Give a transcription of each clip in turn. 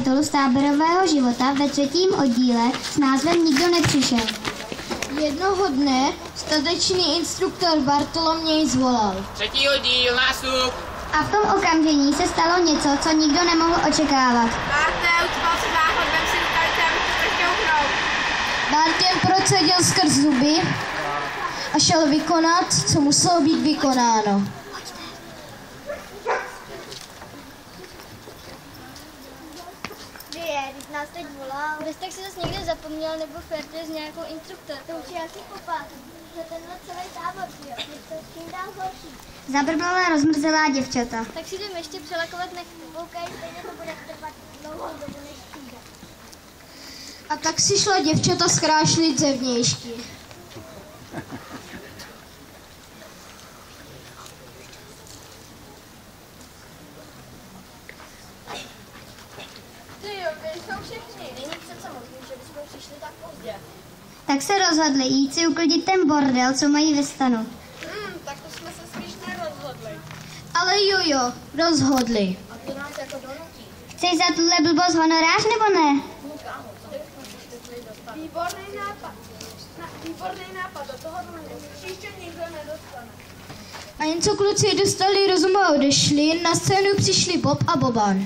kapitolu z táborového života ve 3. oddíle s názvem Nikdo nepřišel. Jednoho dne statečný instruktor Bartoloměj zvolal. 3. oddíl, nástup! A v tom okamžení se stalo něco, co nikdo nemohl očekávat. Barte, ucpal se záchod, vem si rukavice a ruku uchnout. Bart jen procedil skrz zuby a šel vykonat, co muselo být vykonáno. Když nás teď volal. Tak si zase někde zapomněl nebo flirtuje s nějakou instruktorkou. To už je asi popad. Za tenhle celý tábor, jo. Je to čím dál horší. Zabrblala rozmrzelá děvčata. Tak si jdem ještě přelakovat nechty. OK, stejně to bude trvat dlouhou dobu, než přijde. A tak si šla děvčata zkrášlit zevnějšky. Tak se rozhodli jít si uklidit ten bordel, co mají ve stanu. Tak to jsme se spíš nerozhodli. Ale jo, rozhodli. A to nás jako donutí. Chceš za tuhle blbost honorář nebo ne? Výborný nápad, do toho příště nikdo nedostane. A jen co kluci dostali rozum a odešli, na scénu přišli Bob a Boban.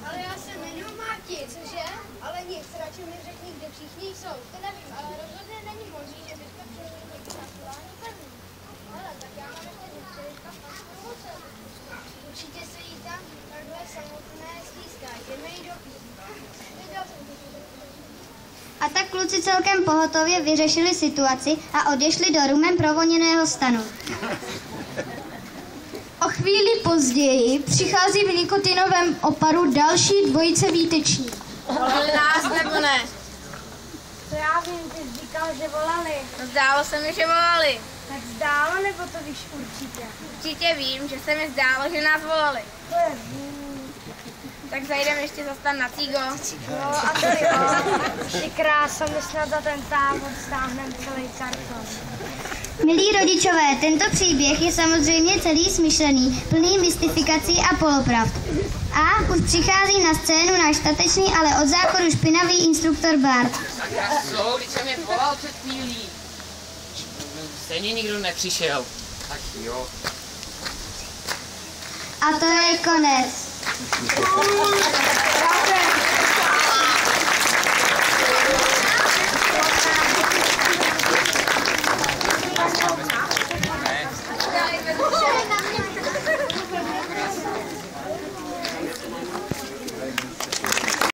Ale já se jmenuji Marti, cože? Ale nic, radši mi řekni, kde všichni jsou. To nevím, ale rozhodně není možný, že bychom přijeli někdo na kulání první. Ale tak já mám ještě děvčetka v pasku. Určitě se jí tam takhle samotné stýská. Jdeme jí dopít. A tak kluci celkem pohotově vyřešili situaci a odešli do rumem provoněného stanu. O chvíli později přichází v nikotinovém oparu další dvojice výtečníků. Volali nás nebo ne? To já vím, ty jsi říkal, že volali. No zdálo se mi, že volali. Tak zdálo, nebo to víš určitě? Určitě vím, že se mi zdálo, že nás volali. To je Tak zajdeme ještě zase tam na Cigo. No a to jo. Ty krása, my snad za ten tábor stáhneme celý karton. Milí rodičové, tento příběh je samozřejmě celý smyšlený, plný mystifikací a polopravd. A už přichází na scénu náš statečný, ale od záchodu špinavý instruktor Bart. Tak já jsou, když jsem je volal před chvílí. Stejně nikdo nepřišel. Tak jo. A to je konec.